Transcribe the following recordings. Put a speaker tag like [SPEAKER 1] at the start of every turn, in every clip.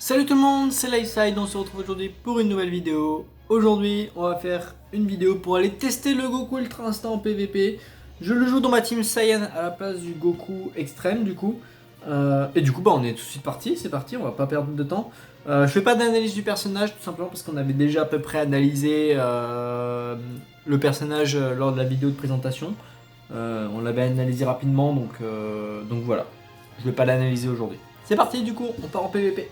[SPEAKER 1] Salut tout le monde, c'est Lifeside, on se retrouve aujourd'hui pour une nouvelle vidéo. Aujourd'hui, on va faire une vidéo pour aller tester le Goku Ultra Instinct en PVP. Je le joue dans ma team Saiyan à la place du Goku Extrême du coup. Et du coup, on est tout de suite parti, c'est parti, on va pas perdre de temps. Je fais pas d'analyse du personnage tout simplement parce qu'on avait déjà à peu près analysé le personnage lors de la vidéo de présentation. On l'avait analysé rapidement donc voilà. Je vais pas l'analyser aujourd'hui. C'est parti du coup, on part en PVP.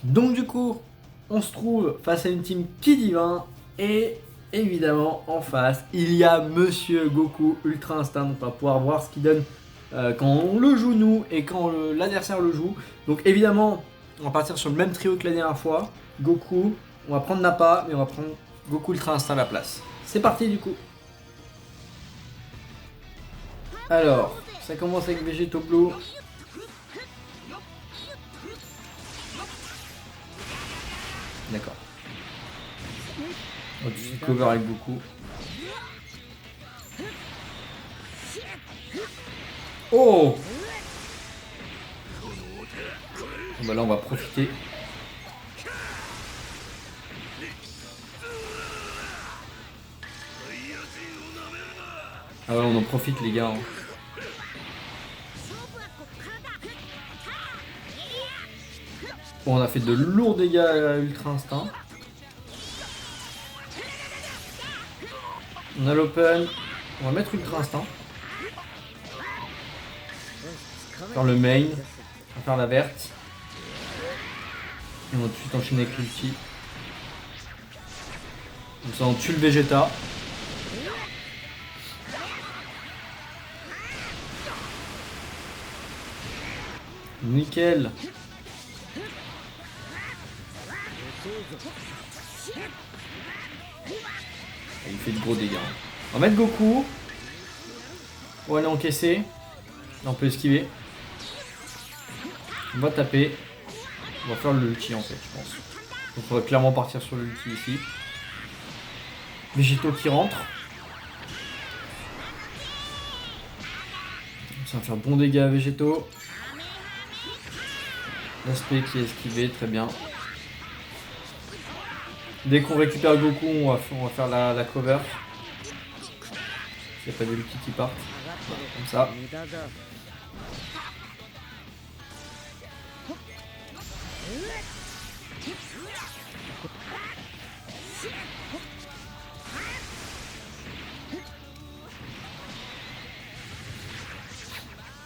[SPEAKER 1] Donc du coup, on se trouve face à une team qui divin et évidemment en face, il y a Monsieur Goku Ultra Instinct. Donc on va pouvoir voir ce qu'il donne quand on le joue nous et quand l'adversaire le joue. Donc évidemment, on va partir sur le même trio que la dernière fois. Goku, on va prendre Nappa, mais on va prendre Goku Ultra Instinct à la place. C'est parti du coup. Alors, ça commence avec Végéto Blue. D'accord. On va cover avec beaucoup. Oh! Bah là on va profiter. Ah ouais, on en profite les gars. Hein. Bon, on a fait de lourds dégâts à Ultra Instinct. On a l'open. On va mettre Ultra Instinct. Faire le main. On va faire la verte. Et on va tout de suite enchaîner avec l'ulti. Comme ça on tue le Vegeta. Nickel. Il fait de gros dégâts. On va mettre Goku. On va aller encaisser. Là on peut esquiver. On va taper. On va faire l'ulti en fait je pense. Donc on va clairement partir sur l'ulti ici. Végéto qui rentre. Ça va faire bon dégâts à Végéto. L'aspect qui est esquivé, très bien. Dès qu'on récupère Goku, on va faire la cover. Il n'y a pas d'ulti qui part. Voilà, comme ça.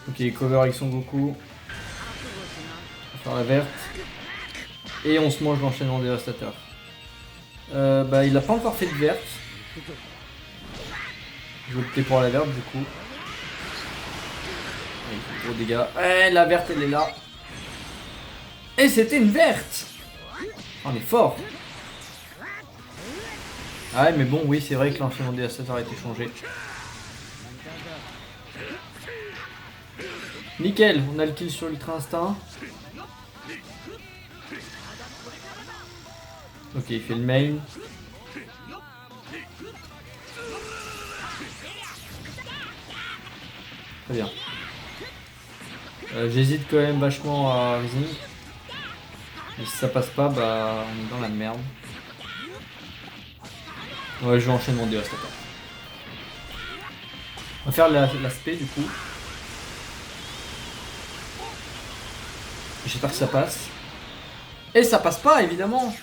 [SPEAKER 1] Ok, cover avec son Goku. On va faire la verte. Et on se mange l'enchaînement dévastateur. Il a pas encore fait de verte. Je vais opter pour la verte du coup. Il fait gros dégâts. Ouais, la verte elle est là. Et c'était une verte. On est fort. Ah ouais mais bon oui c'est vrai que l'enchaînement dévastateur a été changé. Nickel, on a le kill sur Ultra Instinct. Ok, il fait le main. Très bien. J'hésite quand même vachement à Rising. Mais si ça passe pas, on est dans la merde. Ouais, je vais enchaîner mon dévastateur. On va faire l'aspect du coup. J'espère que ça passe. Et ça passe pas évidemment.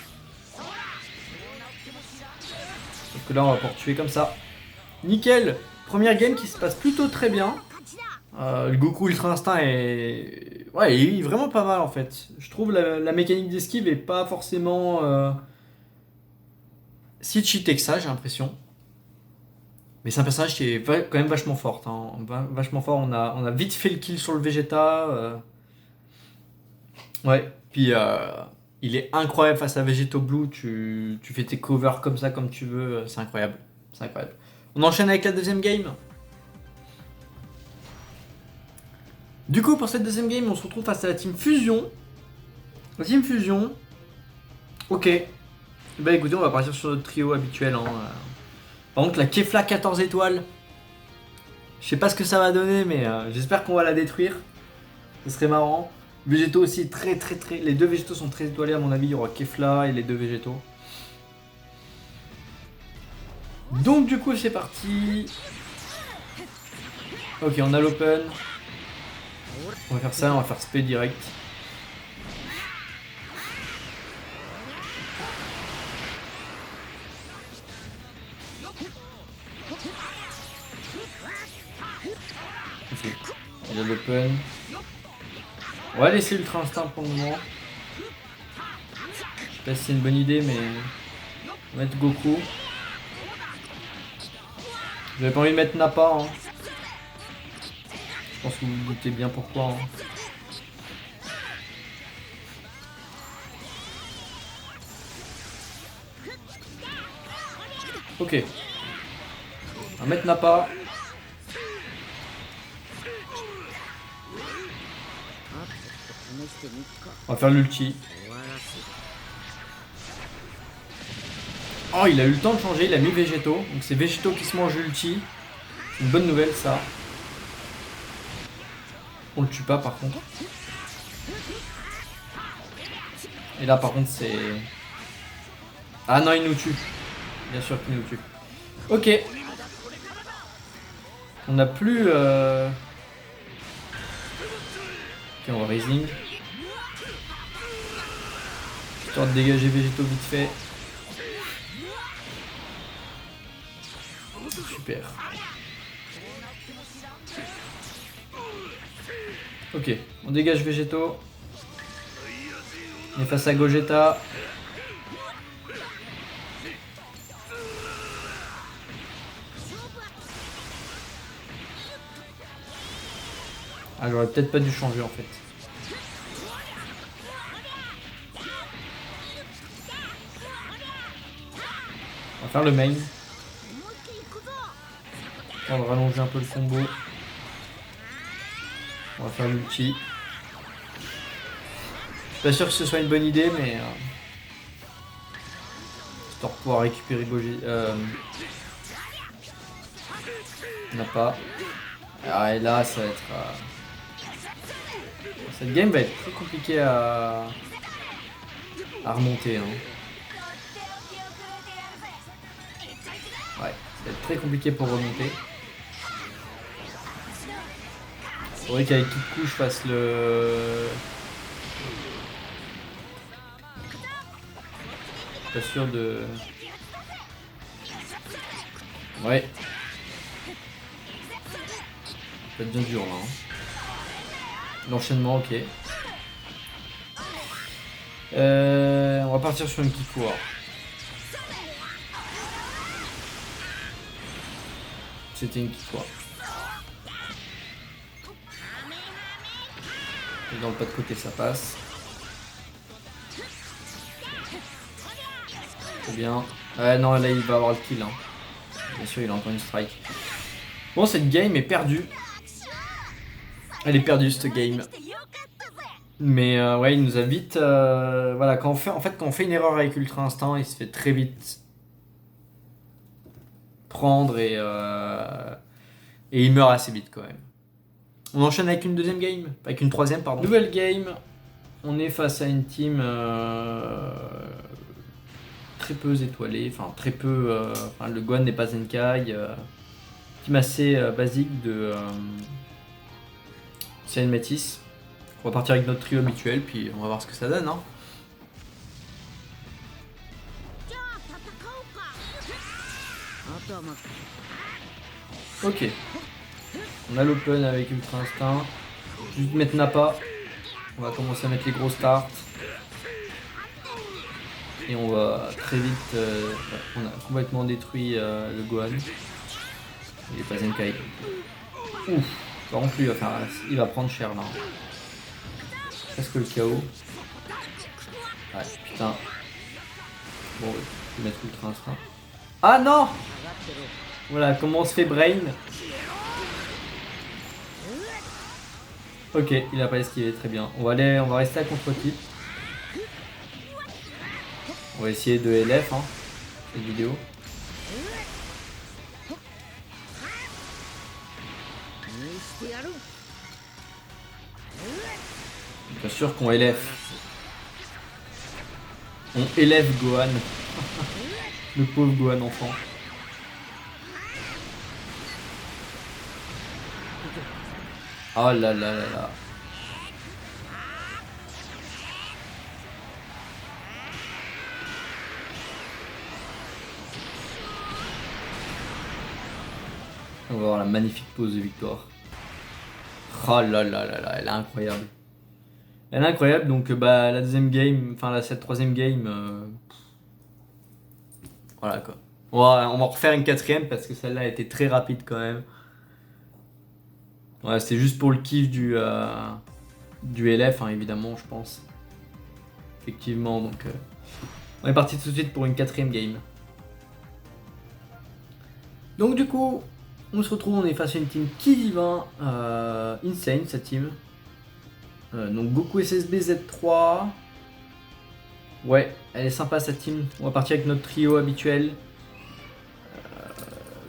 [SPEAKER 1] Sauf que là on va pouvoir tuer comme ça. Nickel. Première game qui se passe plutôt très bien. Le Goku Ultra Instinct est... Ouais, il est vraiment pas mal en fait. Je trouve la mécanique d'esquive est pas forcément si cheaté que ça, j'ai l'impression. Mais c'est un personnage qui est quand même vachement fort. Hein. Vachement fort. On a vite fait le kill sur le Vegeta. Ouais, puis il est incroyable face à Végéto Blue. Tu fais tes covers comme ça, comme tu veux. C'est incroyable. C'est incroyable. On enchaîne avec la deuxième game. Du coup, pour cette deuxième game, on se retrouve face à la Team Fusion. La Team Fusion. Ok. Bah écoutez, on va partir sur notre trio habituel. Hein. Par contre, la Kefla 14 étoiles. Je sais pas ce que ça va donner, mais j'espère qu'on va la détruire. Ce serait marrant. Végétaux aussi très. Les deux végétaux sont très étoilés à mon avis. Il y aura Kefla et les deux végétaux. Donc du coup c'est parti. Ok, on a l'open. On va faire ça, on va faire spé direct. Ok, il a l'open. On va laisser Ultra Instinct pour le moment. Je sais pas si c'est une bonne idée, mais on va mettre Goku. J'avais pas envie de mettre Nappa. Hein. Je pense que vous vous doutez bien pourquoi. Hein. Ok. On va mettre Nappa. On va faire l'ulti. Oh, il a eu le temps de changer, il a mis végétaux. Donc c'est végétaux qui se mangent l'ulti. C'est une bonne nouvelle ça. On le tue pas par contre. Et là par contre c'est... Ah non, il nous tue. Bien sûr qu'il nous tue. Ok. On n'a plus... Ok, on va raising. Histoire de dégager végétaux vite fait. Super. Ok, on dégage végétaux. On est face à Gogeta. Ah, j'aurais peut-être pas dû changer en fait. On va faire le main. On va rallonger un peu le combo. On va faire l'ulti. Je suis pas sûr que ce soit une bonne idée, mais... histoire de pouvoir récupérer Gogeta... On n'a pas. Ah, et là, ça va être... Cette game va être très compliquée à remonter. Hein. Ouais, ça va être très compliqué pour remonter. Faudrait qu'avec Kiku je fasse le... Pas sûr de... Ouais. Ça va être bien dur là. Hein. L'enchaînement, ok. On va partir sur une Kiku. C'était une Kiku. Et dans le pas de côté ça passe. C'est bien. Ouais non là il va avoir le kill. Hein. Bien sûr il a encore une strike. Bon cette game est perdue. Elle est perdue cette game. Mais ouais il nous a vite... voilà quand on fait une erreur avec Ultra Instinct il se fait très vite prendre et il meurt assez vite quand même. On enchaîne avec une deuxième game, avec une troisième pardon. Nouvelle game, on est face à une team très peu étoilée, enfin très peu, le Gohan n'est pas Zenkai, team assez basique de Saiyan Métis. On va partir avec notre trio habituel, puis on va voir ce que ça donne. Hein. Ok. On a l'open avec Ultra Instinct. Juste mettre Nappa. On va commencer à mettre les gros starts. Et on va très vite... on a complètement détruit le Gohan. Il est pas Zenkai. Ouf. Par contre lui il va prendre cher là. Presque le KO. Ouais putain. Bon je vais mettre Ultra Instinct. Ah non. Voilà comment on se fait brain. Ok, il a pas esquivé, très bien. On va rester à contre-type. On va essayer de LF, hein, cette vidéo. Bien sûr qu'on élève. On élève Gohan. Le pauvre Gohan enfant. Oh là là là là. On va voir la magnifique pose de victoire. Oh là là là là, elle est incroyable. Elle est incroyable, donc bah la deuxième game, enfin cette troisième game, voilà quoi. On va refaire une quatrième parce que celle-là a été très rapide quand même. Ouais, c'était juste pour le kiff du LF, hein, évidemment, je pense. Effectivement, donc on est parti tout de suite pour une quatrième game. Donc du coup, on se retrouve, on est face à une team qui divin, insane cette team. Donc Goku SSB Z3. Ouais, elle est sympa cette team. On va partir avec notre trio habituel.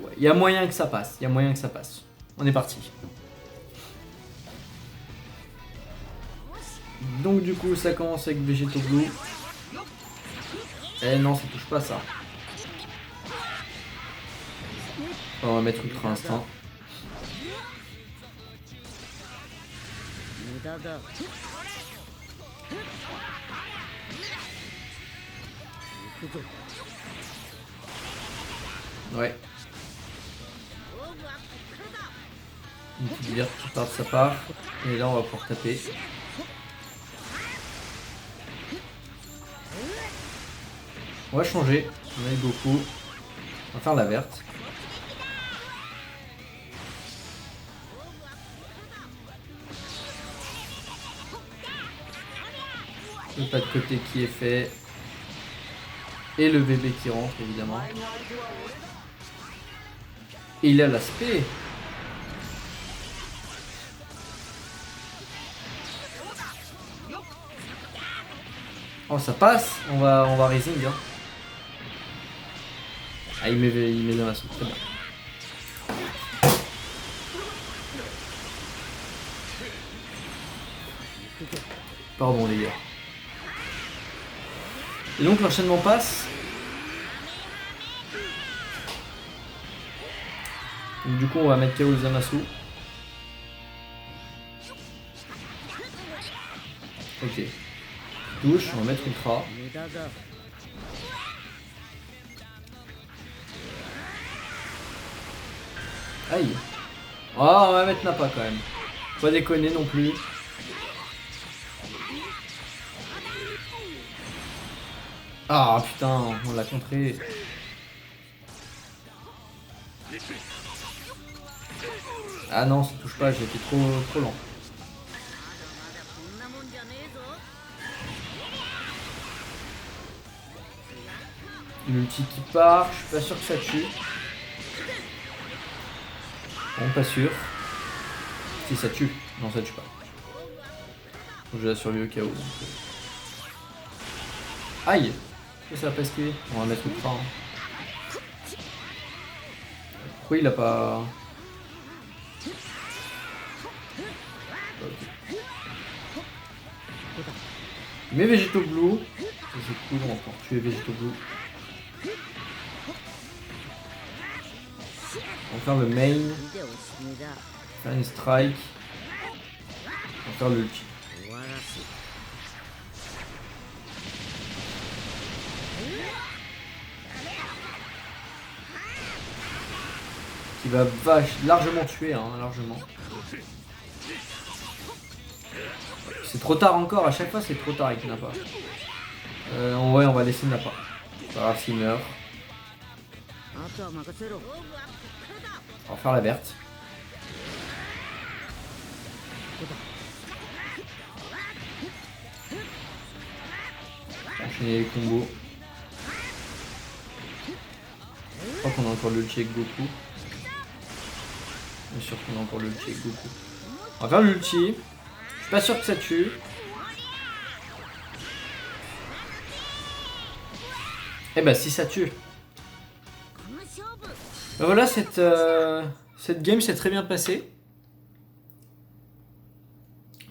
[SPEAKER 1] Ouais, y a moyen que ça passe, y a moyen que ça passe. On est parti. Donc du coup, ça commence avec Végéto Blue. Eh non, ça touche pas ça. On va mettre Ultra Instinct. Ouais. Une petite verte qui part de sa part. Et là, on va pouvoir taper. On va changer. On met Goku. On va faire la verte. Le pas de côté qui est fait. Et le bébé qui rentre, évidemment. Et il a l'aspect. Oh, ça passe. On va Rising. Hein. Ah, il met dans la soupe. Très bien. Pardon, les gars. Et donc, l'enchaînement passe. Donc, du coup, on va mettre KO Zamasu. Ok. Touche, on va mettre Ultra. Aïe. Oh, on va mettre Nappa quand même. Pas déconner non plus. Ah putain, on l'a contré. Ah non, ça touche pas, j'ai été trop lent. L'ulti qui part, je suis pas sûr que ça tue. Bon, pas sûr. Si ça tue. Non, ça tue pas. Je la survie au cas où. Donc... Aïe! Ça va pas esquiver. On va mettre Ultra. Hein. Pourquoi il a pas... Okay. Mais Végéto Blue. C'est cool, on va pouvoir tuer Végéto Blue. On va faire le main. Faire une strike. On va faire l'ulti. Qui va largement tuer, hein, largement. C'est trop tard encore, à chaque fois c'est trop tard avec Nappa. Ouais, on va laisser Nappa. Pas grave s'il meurt. On va faire la verte. Enchaîner les combos. Je crois qu'on a encore l'ulti avec Goku. Bien sûr qu'on a encore l'ulti avec Goku. On va faire l'ulti. Je suis pas sûr que ça tue. Eh ben si ça tue. Ben voilà, cette game s'est très bien passée.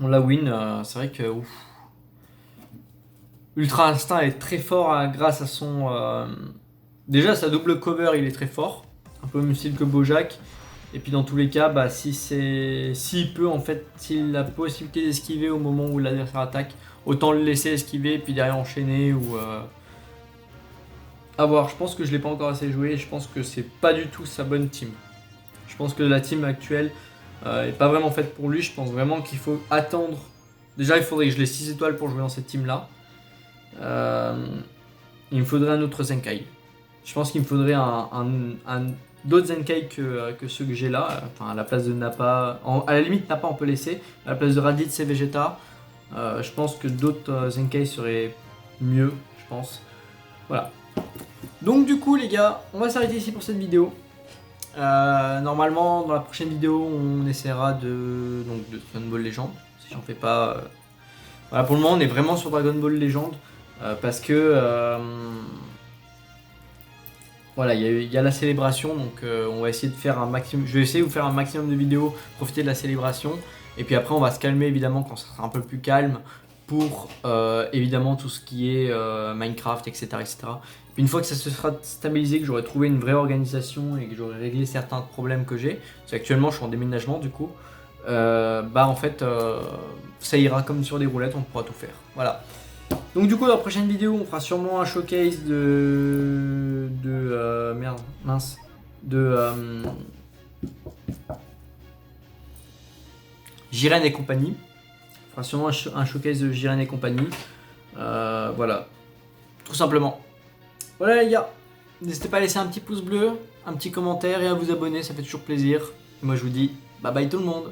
[SPEAKER 1] On l'a win, c'est vrai que ouf. Ultra Instinct est très fort grâce à son... déjà sa double cover il est très fort, un peu même style que Bojack. Et puis dans tous les cas, bah, s'il peut en fait, s'il a la possibilité d'esquiver au moment où l'adversaire attaque, autant le laisser esquiver et puis derrière enchaîner ou... À voir, je pense que je l'ai pas encore assez joué et je pense que c'est pas du tout sa bonne team. Je pense que la team actuelle est pas vraiment faite pour lui, je pense vraiment qu'il faut attendre. Déjà il faudrait que je l'ai 6 étoiles pour jouer dans cette team là. Il me faudrait un autre Zenkai. Je pense qu'il me faudrait d'autres Zenkai que ceux que j'ai là. Enfin, à la place de Nappa. À la limite, Nappa on peut laisser. À la place de Raditz et Vegeta. Je pense que d'autres Zenkai seraient mieux. Je pense. Voilà. Donc, du coup, les gars, on va s'arrêter ici pour cette vidéo. Normalement, dans la prochaine vidéo, on essaiera de Dragon Ball Legend. Si j'en fais pas. Voilà, pour le moment, on est vraiment sur Dragon Ball Legend. Parce que voilà, il y a la célébration, donc on va essayer de faire un maximum. Je vais essayer de vous faire un maximum de vidéos, profiter de la célébration, et puis après on va se calmer évidemment quand ça sera un peu plus calme pour évidemment tout ce qui est Minecraft, etc., etc. Puis une fois que ça se sera stabilisé, que j'aurai trouvé une vraie organisation et que j'aurai réglé certains problèmes que j'ai, parce qu'actuellement je suis en déménagement du coup, bah en fait ça ira comme sur des roulettes, on pourra tout faire. Voilà. Donc du coup dans la prochaine vidéo on fera sûrement un showcase Jiren et compagnie. On fera sûrement un showcase de Jiren et compagnie. Voilà, tout simplement. Voilà les gars, n'hésitez pas à laisser un petit pouce bleu, un petit commentaire et à vous abonner, ça fait toujours plaisir. Et moi je vous dis bye bye tout le monde.